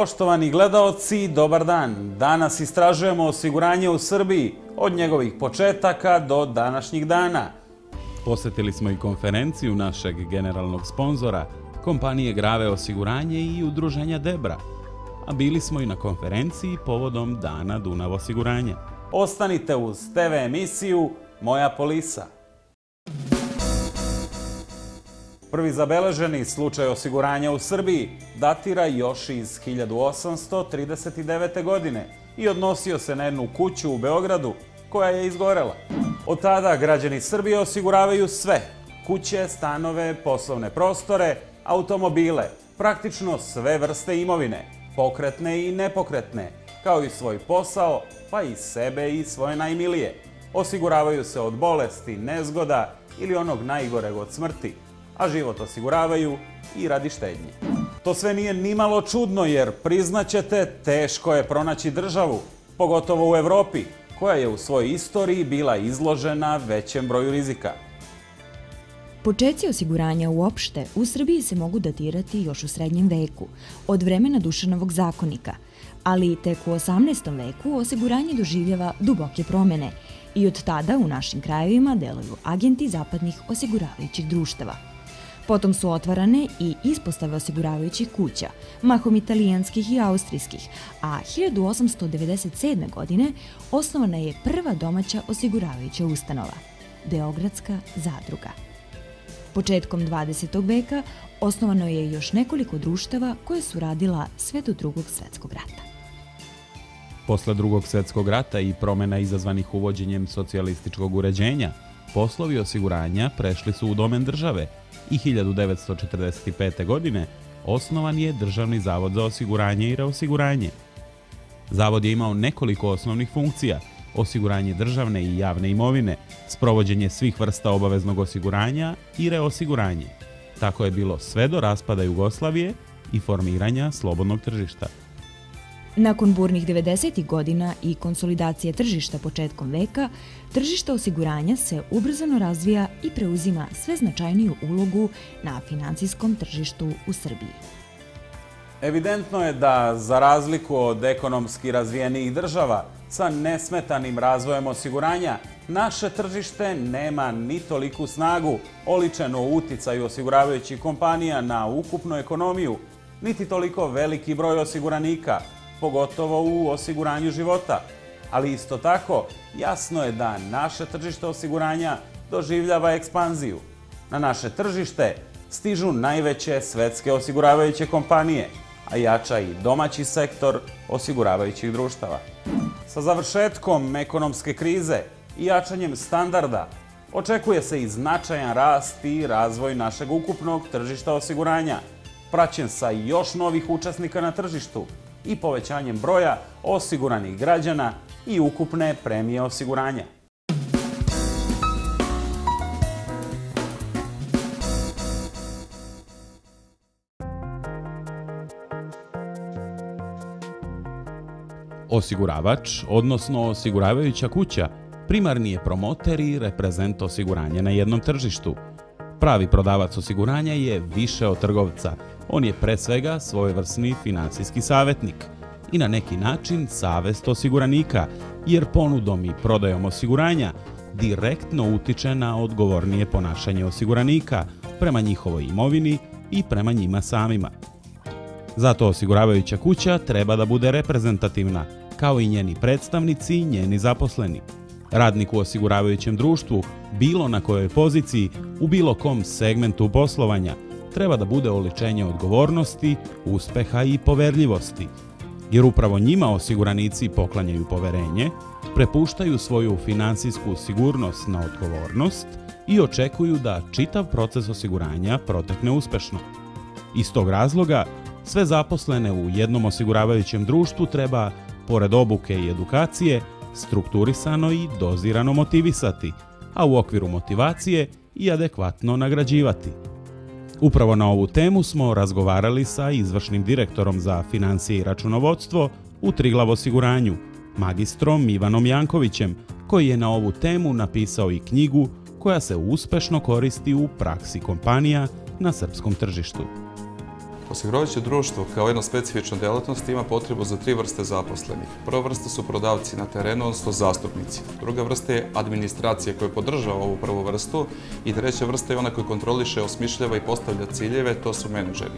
Poštovani gledaoci, dobar dan. Danas istražujemo osiguranje u Srbiji od njegovih početaka do današnjih dana. Posjetili smo i konferenciju našeg generalnog sponzora, kompanije Grave osiguranje i udruženja Debra. A bili smo i na konferenciji povodom Dana Dunav osiguranja. Ostanite uz TV emisiju Moja polisa. Prvi zabeleženi slučaj osiguranja u Srbiji datira još iz 1839. godine i odnosio se na jednu kuću u Beogradu koja je izgorela. Od tada građani Srbije osiguravaju sve: kuće, stanove, poslovne prostore, automobile, praktično sve vrste imovine, pokretne i nepokretne, kao i svoj posao, pa i sebe i svoje najmilije. Osiguravaju se od bolesti, nezgoda ili onog najgoreg od smrti, a život osiguravaju i radi štednje. To sve nije nimalo čudno jer, priznaćete, teško je pronaći državu, pogotovo u Evropi, koja je u svojoj istoriji bila izložena većem broju rizika. Počeci osiguranja uopšte u Srbiji se mogu datirati još u srednjem veku, od vremena Dušanovog zakonika, ali tek u 18. veku osiguranje doživljava duboke promene i od tada u našim krajevima deluju agenti zapadnih osiguravajućih društava. Potom su otvarane i ispostave osiguravajućih kuća, mahom italijanskih i austrijskih, a 1897. godine osnovana je prva domaća osiguravajuća ustanova – Beogradska zadruga. Početkom 20. veka osnovano je još nekoliko društava koje su radila sve do Drugog svjetskog rata. Posle Drugog svjetskog rata i promjena izazvanih uvođenjem socijalističkog uređenja, poslovi osiguranja prešli su u domen države i 1945. godine osnovan je Državni zavod za osiguranje i reosiguranje. Zavod je imao nekoliko osnovnih funkcija: osiguranje državne i javne imovine, sprovođenje svih vrsta obaveznog osiguranja i reosiguranje. Tako je bilo sve do raspada Jugoslavije i formiranja slobodnog tržišta. Nakon burnih 90. godina i konsolidacije tržišta početkom veka, tržište osiguranja se ubrzano razvija i preuzima sve značajniju ulogu na finansijskom tržištu u Srbiji. Evidentno je da, za razliku od ekonomski razvijenijih država sa nesmetanim razvojem osiguranja, naše tržište nema ni toliku snagu oličenu u uticaju osiguravajućih kompanija na ukupnu ekonomiju, niti toliko veliki broj osiguranika, pogotovo u osiguranju života. Ali isto tako, jasno je da naše tržište osiguranja doživljava ekspanziju. Na naše tržište stižu najveće svetske osiguravajuće kompanije, a jača i domaći sektor osiguravajućih društava. Sa završetkom ekonomske krize i jačanjem standarda očekuje se i značajan rast i razvoj našeg ukupnog tržišta osiguranja, praćen sa još novih učesnika na tržištu i povećanjem broja osiguranih građana i ukupne premije osiguranja. Osiguravač, odnosno osiguravajuća kuća, primarni je promoter i reprezent osiguranja na jednom tržištu. Pravi prodavac osiguranja je više od trgovca. On je pre svega svojevrsni finansijski savjetnik i na neki način savest osiguranika, jer ponudom i prodajom osiguranja direktno utiče na odgovornije ponašanje osiguranika prema njihovoj imovini i prema njima samima. Zato osiguravajuća kuća treba da bude reprezentativna, kao i njeni predstavnici i njeni zaposleni. Radnik u osiguravajućem društvu, bilo na kojoj poziciji, u bilo kom segmentu poslovanja, treba da bude oličenje odgovornosti, uspeha i poverljivosti, jer upravo njima osiguranici poklanjaju poverenje, prepuštaju svoju finansijsku sigurnost na odgovornost i očekuju da čitav proces osiguranja protekne uspešno. Iz tog razloga, sve zaposlene u jednom osiguravajućem društvu treba, pored obuke i edukacije, strukturisano i dozirano motivisati, a u okviru motivacije i adekvatno nagrađivati. Upravo na ovu temu smo razgovarali sa izvršnim direktorom za financije i računovodstvo u Triglav osiguranju, magistrom Ivanom Jankovićem, koji je na ovu temu napisao i knjigu koja se uspešno koristi u praksi kompanija na srpskom tržištu. Osiguravajuće društvo kao jedno specifično delatnost ima potrebu za 3 vrste zaposlenih. Prva vrsta su prodavci na terenu, odnosno zastupnici. Druga vrsta je administracija koja podržava ovu prvu vrstu i treća vrsta je ona koja kontroliše, osmišljava i postavlja ciljeve, to su menadžeri.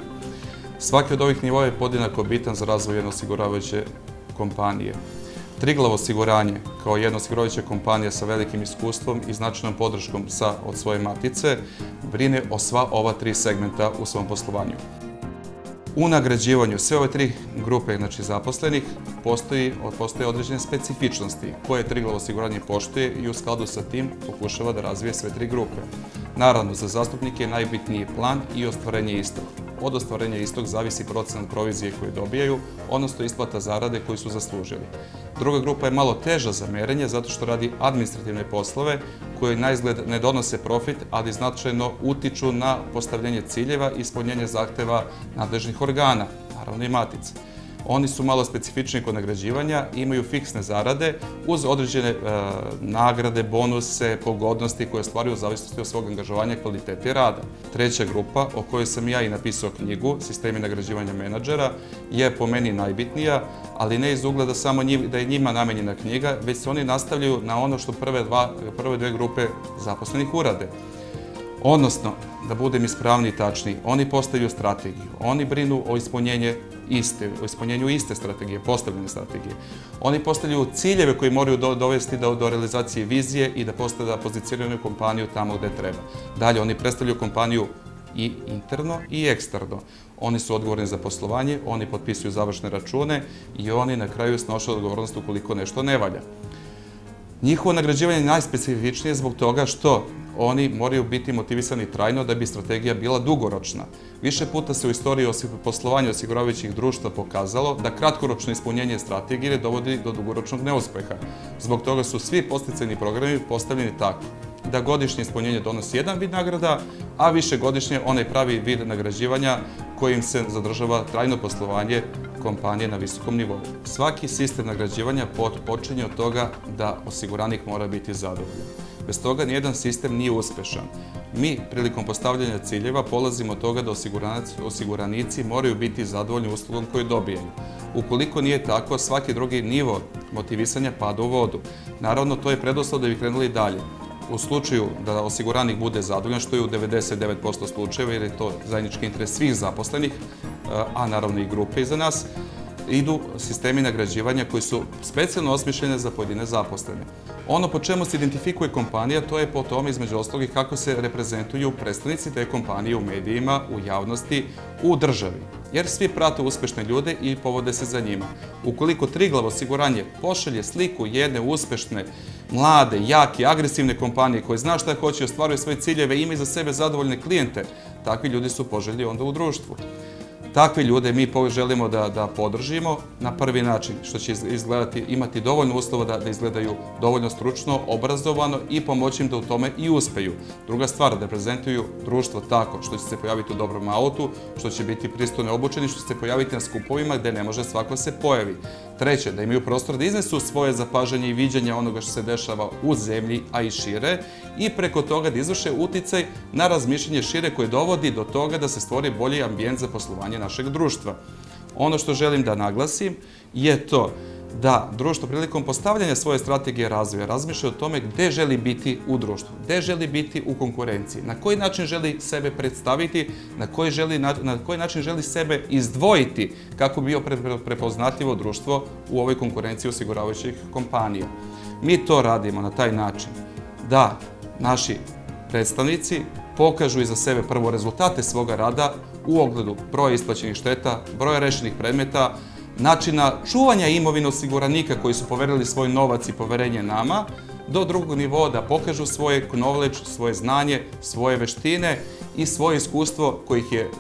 Svaki od ovih nivoa je podjednako bitan za razvoj jedne osiguravajuće kompanije. Triglav osiguranje, kao jedna osiguravajuća kompanija sa velikim iskustvom i značajnom podrškom od svoje matice, brine o sva ova 3 segmenta u svom poslovanju. U nagrađivanju sve ove 3 grupe zaposlenih postoje određene specifičnosti koje Triglav osiguranje poštuje i u skladu sa tim pokušava da razvije sve 3 grupe. Naravno, za zastupnike je najbitniji plan i ostvarenje istog. Od ostvarenja istog zavisi procenat provizije koje dobijaju, odnosno isplata zarade koju su zaslužili. Druga grupa je malo teža za merenje zato što radi administrativne poslove koje naizgled ne donose profit, ali značajno utiču na postavljanje ciljeva i ispunjenje zahteva nadležnih organa, naravno i matice. Oni su malo specifični kod nagrađivanja, imaju fiksne zarade uz određene nagrade, bonuse, pogodnosti koje stvaraju u zavisnosti od svog angažovanja i kvalitete rada. Treća grupa, o kojoj sam ja i napisao knjigu, Sistemi nagrađivanja menadžera, je po meni najbitnija, ali ne iz ugla da je njima namenjena knjiga, već se oni nastavljaju na ono što prve dve grupe zaposlenih urade. Odnosno, da budem ispravniji i tačniji, oni postavljaju strategiju, oni brinu o ispunjenju iste strategije, postavljene strategije. Oni postavljaju ciljeve koji moraju dovesti do realizacije vizije i da pozicioniraju kompaniju tamo gde treba. Dalje, oni predstavljaju kompaniju i interno i eksterno. Oni su odgovorni za poslovanje, oni potpisuju završne račune i oni na kraju snose odgovornost ukoliko nešto ne valja. Njihovo nagrađivanje je najspecifičnije zbog toga što oni moraju biti motivisani trajno da bi strategija bila dugoročna. Više puta se u istoriji poslovanja osiguravajućih društva pokazalo da kratkoročno ispunjenje strategije dovodi do dugoročnog neuspeha. Zbog toga su svi podsticajni programi postavljeni tako da godišnje ispunjenje donosi jedan vid nagrada, a višegodišnje onaj pravi vid nagrađivanja kojim se zadržava trajno poslovanje kompanije na visokom nivou. Svaki sistem nagrađivanja počinje od toga da osiguranik mora biti zadovoljan. Bez toga nijedan sistem nije uspešan. Mi, prilikom postavljanja ciljeva, polazimo od toga da osiguranici moraju biti zadovoljni uslugom koju dobijaju. Ukoliko nije tako, svaki drugi nivo motivisanja pada u vodu. Naravno, to je preduslov da bi krenuli dalje. U slučaju da osiguranik bude zadovoljan, što je u 99% slučajeva, jer je to zajednički interes svih zaposlenih, a naravno i grupe iza nas, idu sistemi nagrađivanja koji su specijalno osmišljene za pojedine zaposlene. Ono po čemu se identifikuje kompanija, to je po tome između ostalih kako se reprezentuju predstavnici te kompanije u medijima, u javnosti, u državi. Jer svi prate uspešne ljude i povode se za njima. Ukoliko Triglav osiguranje pošalje sliku jedne uspešne, mlade, jake, agresivne kompanije koje zna šta hoće i ostvaruje svoje ciljeve i ima za sebe zadovoljne klijente, takvi ljudi su poželjni onda u društvu. Takve ljude mi želimo da podržimo na prvi način, što će imati dovoljno uslova da izgledaju dovoljno stručno, obrazovano i pomoći im da u tome i uspeju. Druga stvar, da prezentuju društvo tako što će se pojaviti u dobrom autu, što će biti pristojno obučeni, što će se pojaviti na skupovima gde ne može svako se pojavi. Treće, da imaju prostor da iznesu svoje zapažanje i viđenja onoga što se dešava u zemlji, a i šire, i preko toga da izvrše uticaj na razmišljanje šire koje dovodi do toga da se stvori bolji ambijent za poslovanje našeg društva. Ono što želim da naglasim je to da društvo prilikom postavljanja svoje strategije razvoja razmišlja o tome gde želi biti u društvu, gde želi biti u konkurenciji, na koji način želi sebe predstaviti, na koji način želi sebe izdvojiti kako bi bio prepoznatljivo društvo u ovoj konkurenciji osiguravajućih kompanija. Mi to radimo na taj način da naši predstavnici pokažu iza sebe prvo rezultate svoga rada u ogledu broja isplaćenih šteta, broja rešenih predmeta, načina čuvanja imovine osiguranika koji su poverili svoj novac i poverenje nama, do drugog nivoa da pokažu svoje knowledge, svoje znanje, svoje veštine i svoje iskustvo koje ih je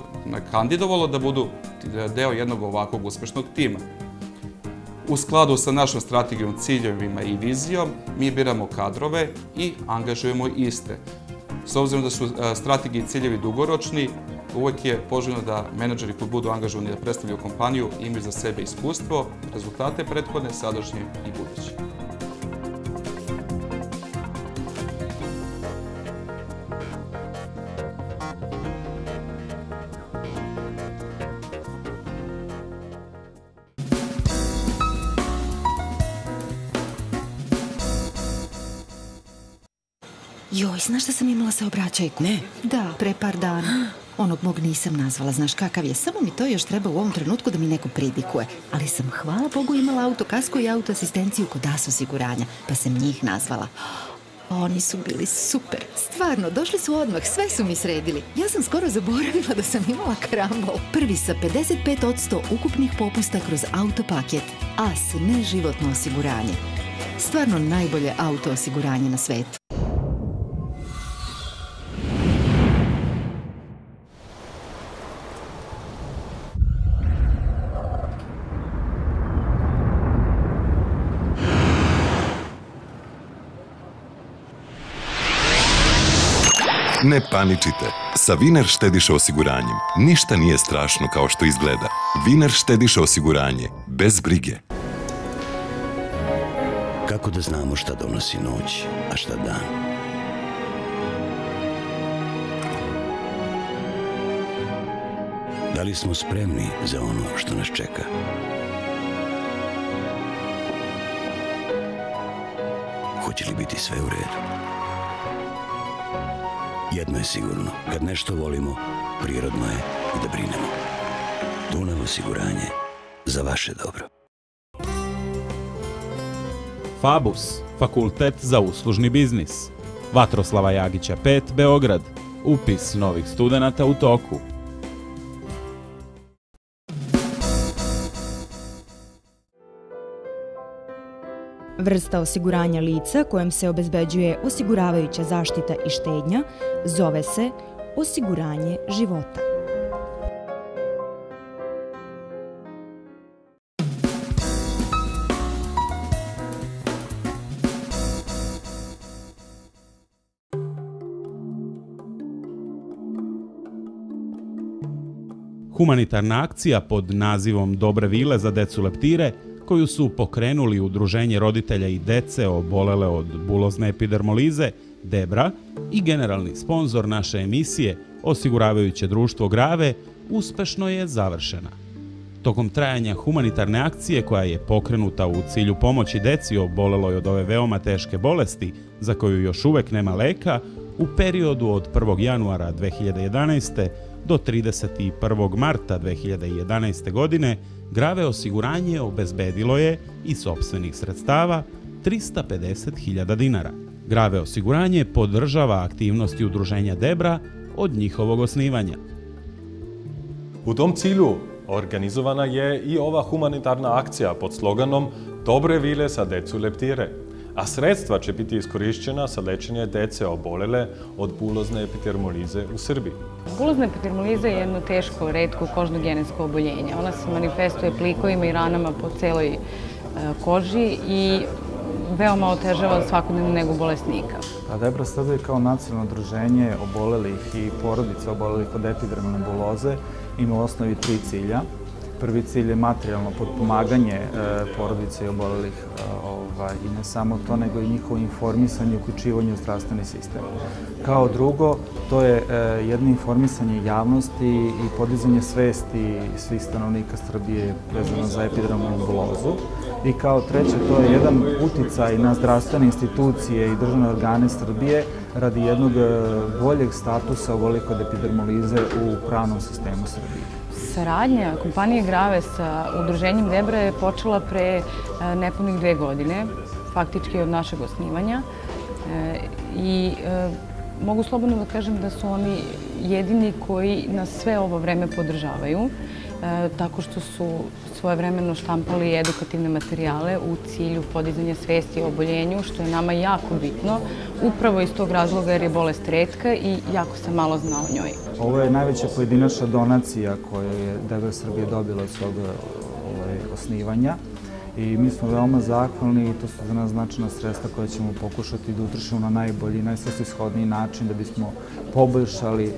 kandidovalo da budu deo jednog ovakvog uspešnog tima. U skladu sa našom strategijom, ciljevima i vizijom, mi biramo kadrove i angažujemo iste. S obzirom da su strategije i ciljevi dugoročni, uvek je poželjno da menadžeri koji budu angažovani da predstavljaju kompaniju imaju za sebe iskustvo, rezultate prethodne, sadašnje i buduće. Joj, znaš da sam imala saobraćajku? Ne. Da, pre par dana. Onog mog nisam nazvala, znaš kakav je. Samo mi to još treba u ovom trenutku da mi neko pridikuje. Ali sam, hvala Bogu, imala autokasko i autoasistenciju kod AS osiguranja, pa sam njih nazvala. Oni su bili super. Stvarno, došli su odmah, sve su mi sredili. Ja sam skoro zaboravila da sam imala karambol. Prvi sa 55% ukupnih popusta kroz autopaket. AS, neživotno osiguranje. Stvarno najbolje auto osiguranje na svetu. Ne paničite. Sa Wiener štediša osiguranjem ništa nije strašno kao što izgleda. Wiener štediša osiguranje. Bez brige. Kako da znamo šta donosi noć, a šta dan? Da li smo spremni za ono što nas čeka? Hoće li biti sve u redu? Jedno je sigurno, kad nešto volimo, prirodno je i da brinemo. Dunav osiguranje, za vaše dobro. Fabus, fakultet za uslužni biznis. Vatroslava Jagića 5, Beograd. Upis novih studenata u toku. Vrsta osiguranja lica kojem se obezbeđuje osiguravajuća zaštita i štednja zove se osiguranje života. Humanitarna akcija pod nazivom Dobre vile za decu leptire, koju su pokrenuli Udruženje roditelja i dece obolele od bulozne epidermolize, Debra, i generalni sponzor naše emisije, osiguravajuće društvo Grave, uspešno je završena. Tokom trajanja humanitarne akcije, koja je pokrenuta u cilju pomoći deci oboleloj od ove veoma teške bolesti, za koju još uvek nema leka, u periodu od 1. januara 2011. do 31. marta 2011. godine, Grave osiguranje obezbedilo je iz sopstvenih sredstava 350.000 dinara. Grave osiguranje podržava aktivnosti Udruženja Debra od njihovog osnivanja. U tom cilju organizovana je i ova humanitarna akcija pod sloganom Dobre vile za decu leptire, a sredstva će biti iskorišćena za lečenje dece obolele od bulozne epidermolize u Srbiji. Bulozna epidermoliza je jedno teško, retko kožno genetsko oboljenje. Ona se manifestuje plikovima i ranama po celoj koži i veoma otežava svakodnevnu negu bolesnika. Debra Srbije kao nacionalno udruženje obolelih i porodica obolelih od epidermalne buloze ima u osnovi 3 cilja. Prvi cilj je materijalno potpomaganje porodice i obolelih i ne samo to, nego i njihovo informisanje i uključivanje u zdravstveni sistem. Kao drugo, to je jedno informisanje javnosti i podizanje svesti svih stanovnika Srbije vezano za epidermalnu bulozu. I kao treće, to je jedan uticaj na zdravstvene institucije i državne organe Srbije radi jednog boljeg statusa obolelih od epidermolize u pravnom sistemu Srbije. Saradnja kompanije Grave sa Udruženjem Debra je počela pre nepunih 2 godine, faktički od našeg osnivanja. I mogu slobodno da kažem da su oni jedini koji nas sve ovo vreme podržavaju, tako što su svojevremeno štampali edukativne materijale u cilju podizanja svesti o oboljenju, što je nama jako bitno, upravo iz tog razloga jer je bolest retka i jako se malo zna o njoj. Ovo je najveća pojedinačna donacija koju je Debra Srbije dobila od svog osnivanja i mi smo veoma zahvalni i to su za nas značajna sredstva koje ćemo pokušati da utrošimo na najbolji i najsvrsishodniji način da bismo poboljšali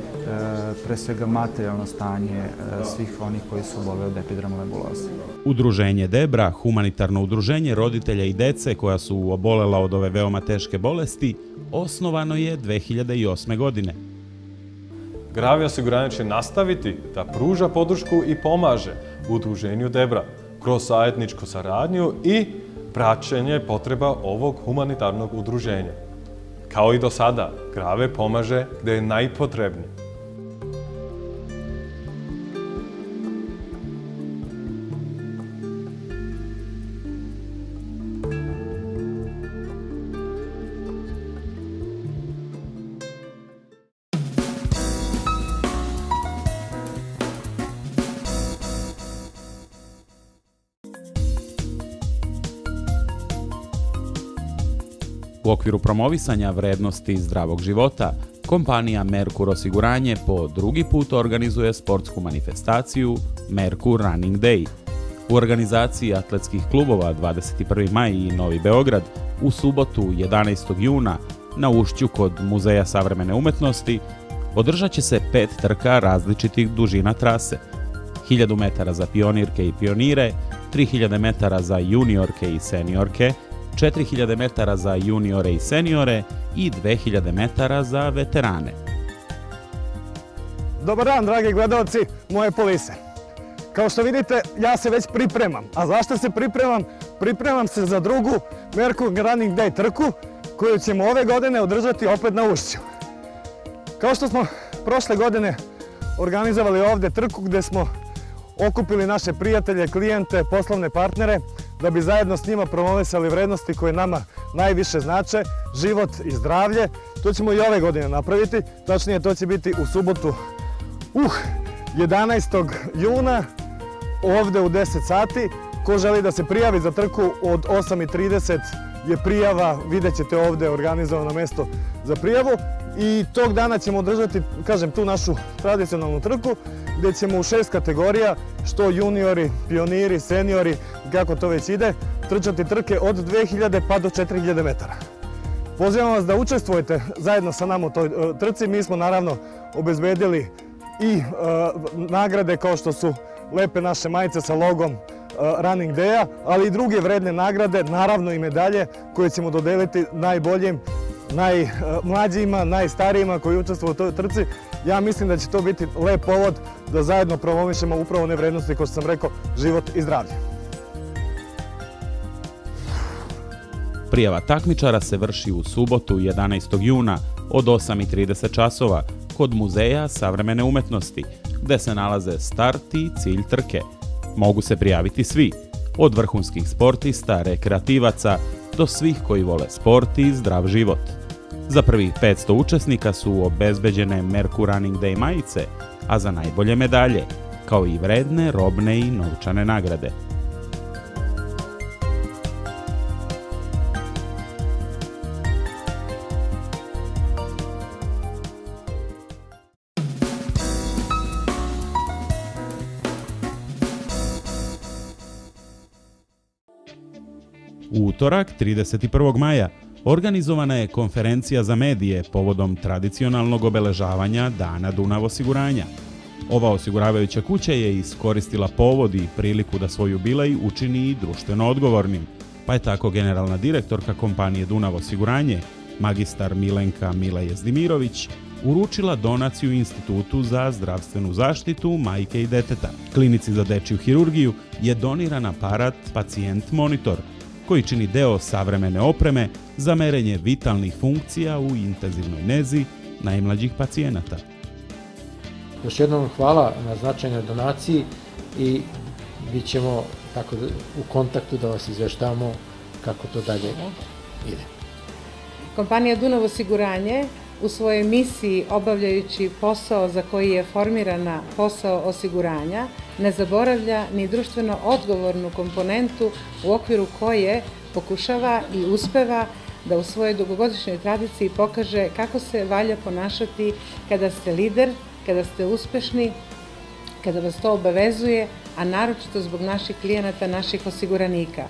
pre svega materijalno stanje svih onih koji su oboleli od epidermalne buloze. Udruženje Debra, humanitarno udruženje roditelja i dece koja su obolela od ove veoma teške bolesti, osnovano je 2008. godine. Grave osiguranje će nastaviti da pruža podršku i pomaže Udruženju Debra kroz zajedničku saradnju i praćenje potreba ovog humanitarnog udruženja. Kao i do sada, Grave pomaže gde je najpotrebnije. U okviru promovisanja vrednosti zdravog života, kompanija Merkur osiguranje po drugi put organizuje sportsku manifestaciju Merkur Running Day. U organizaciji atletskih klubova 21. maj i Novi Beograd u subotu 11. juna na ušću kod Muzeja savremene umetnosti održat će se 5 trka različitih dužina trase. 1000 metara za pionirke i pionire, 3000 metara za juniorke i seniorke, 4000 metara za juniore i seniore i 2000 metara za veterane. Dobar dan, dragi gledalci moje polise. Kao što vidite, ja se već pripremam. A zašto se pripremam? Pripremam se za drugu Merkur Running Day trku koju ćemo ove godine održati opet na Ušću. Kao što smo prošle godine organizovali ovde trku gde smo okupili naše prijatelje, klijente, poslovne partnere da bi zajedno s njima promovisali vrednosti koje nama najviše znače, život i zdravlje. To ćemo i ove godine napraviti, tačnije to će biti u subotu 11. juna ovde u 10 sati. Ko želi da se prijavi za trku od 8:30 je prijava, vidjet ćete ovde organizovano mesto za prijavu. I tog dana ćemo održati, kažem, tu našu tradicionalnu trku gdje ćemo u 6 kategorija, što juniori, pioniri, seniori, kako to već ide, trčati trke od 2000 pa do 4000 metara. Pozivam vas da učestvujete zajedno sa nama u toj trci. Mi smo naravno obezbedili i nagrade kao što su lepe naše majice sa logom Running Day-a, ali i druge vredne nagrade, naravno i medalje koje ćemo dodeliti najboljim, najmlađima, najstarijima koji učestvuju u toj trci. Ja mislim da će to biti lep povod da zajedno promovišemo upravo one vrednosti, kao što sam rekao, život i zdravlje. Prijava takmičara se vrši u subotu 11. juna od 8:30 časova kod Muzeja savremene umetnosti, gde se nalaze start i cilj trke. Mogu se prijaviti svi, od vrhunskih sportista, rekreativaca, do svih koji vole sport i zdrav život. Za prvih 500 učesnika su obezbeđene Merkur Running Day majice, a za najbolje medalje, kao i vredne, robne i novčane nagrade. U utorak, 31. maja, organizovana je konferencija za medije povodom tradicionalnog obeležavanja Dana Dunav osiguranja. Ova osiguravajuća kuća je iskoristila povod i priliku da svoj jubilej učini i društveno odgovornim, pa je tako generalna direktorka kompanije Dunav osiguranje, magistar Milenka Mila Jezdimirović, uručila donaciju Institutu za zdravstvenu zaštitu majke i deteta. Klinici za dečju hirurgiju je doniran aparat Pacijent Monitor, koji čini deo savremene opreme za merenje vitalnih funkcija u intenzivnoj nezi najmlađih pacijenata. Još jednom hvala na značajnoj donaciji i bit ćemo tako u kontaktu da vas izveštavamo kako to dalje ide. Kompanija Dunav osiguranje u svojoj misiji, obavljajući posao za koji je formirana, posao osiguranja, ne zaboravlja ni društveno odgovornu komponentu u okviru koje pokušava i uspeva da u svojoj dugogodišnjoj tradiciji pokaže kako se valja ponašati kada ste lider, kada ste uspešni, kada vas to obavezuje, a naročito zbog naših klijenata, naših osiguranika.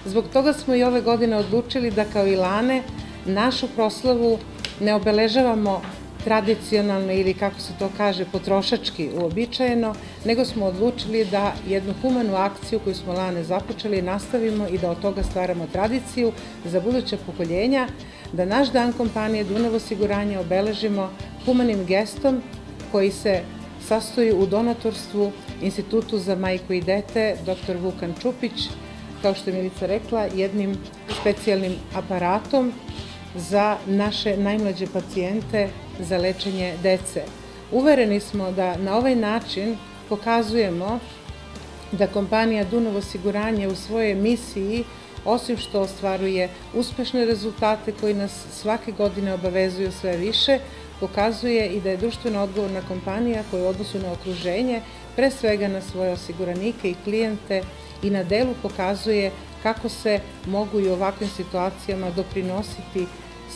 Zbog toga smo i ove godine odlučili da kao i lane našu proslavu ne obeležavamo tradicionalno ili, kako se to kaže, potrošački uobičajeno, nego smo odlučili da jednu humanu akciju koju smo lane započeli nastavimo i da od toga stvaramo tradiciju za buduća pokoljenja, da naš dan kompanije Dunav osiguranje obeležimo humanim gestom koji se sastoji u donatorstvu Institutu za majku i dete dr. Vukan Čupić, kao što je Milica rekla, jednim specijalnim aparatom za naše najmlađe pacijente za lečenje dece. Uvereni smo da na ovaj način pokazujemo da kompanija Dunav osiguranje u svojoj misiji, osim što ostvaruje uspešne rezultate koji nas svake godine obavezuju sve više, pokazuje i da je društveno odgovorna kompanija koja u odnosu na okruženje, pre svega na svoje osiguranike i klijente, i na delu pokazuje kako se mogu i u ovakvim situacijama doprinositi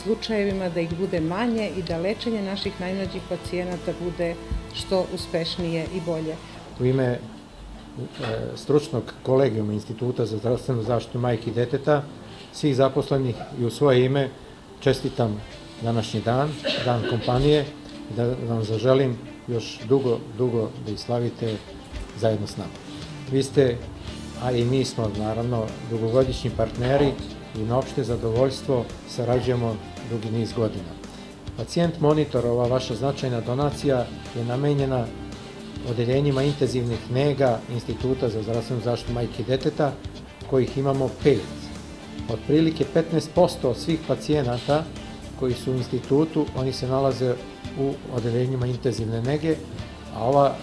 slučajevima da ih bude manje i da lečenje naših najmlađih pacijenata bude što uspešnije i bolje. U ime stručnog kolegijuma Instituta za zdravstvenu zaštitu majke i deteta, svih zaposlenih i u svoje ime čestitam današnji dan, dan kompanije, i da vam zaželim još dugo da ih slavite zajedno s nama. Vi ste, a i mi smo naravno dugogodišnji partneri i na opšte zadovoljstvo sarađujemo dugi niz godina. Pacijent monitor, ova vaša značajna donacija, je namenjena odeljenjima intenzivnih nega Instituta za zdravstvenu zaštitu majke i deteta, kojih imamo 5. Otprilike 15% od svih pacijenata koji su u institutu, oni se nalaze u odeljenjima intenzivne nege, a ova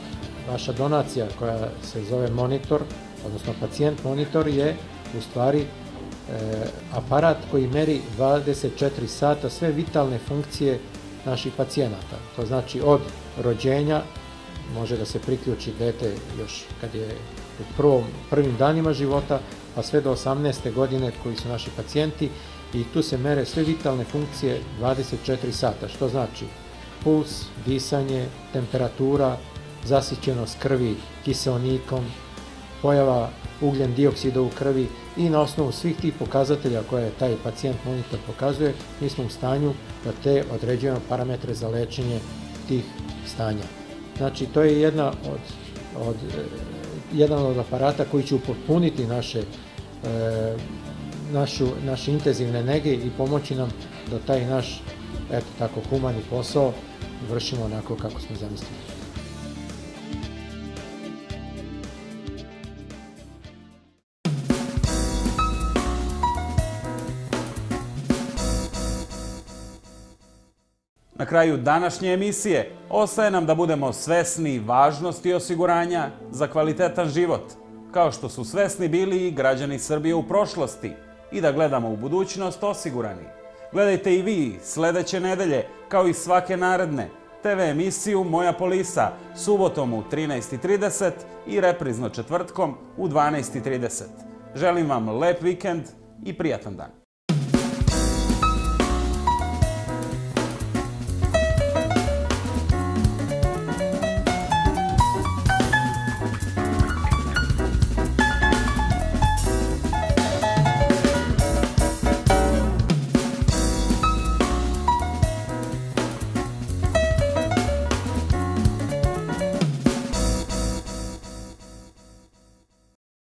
vaša donacija koja se zove monitor, odnosno pacijent monitor, je u stvari aparat koji meri 24 sata sve vitalne funkcije naših pacijenata. To znači od rođenja, može da se priključi dete još kad je u prvim danima života, pa sve do 18. godine koji su naši pacijenti, i tu se mere sve vitalne funkcije 24 sata, što znači puls, disanje, temperatura, zasićenost krvi kiseonikom, pojava ugljen dioksida u krvi, i na osnovu svih tih pokazatelja koje taj pacijent monitor pokazuje, mi smo u stanju da te određujemo parametre za lečenje tih stanja. Znači, to je jedan od aparata koji će upotpuniti naše intenzivne nege i pomoći nam da taj naš, eto tako, humani posao vršimo onako kako smo zamislili. Na kraju današnje emisije ostaje nam da budemo svesni važnosti osiguranja za kvalitetan život, kao što su svesni bili i građani Srbije u prošlosti, i da gledamo u budućnost osigurani. Gledajte i vi sledeće nedelje, kao i svake naredne, TV emisiju Moja polisa, subotom u 13:30 i reprizno četvrtkom u 12:30. Želim vam lep vikend i prijatan dan.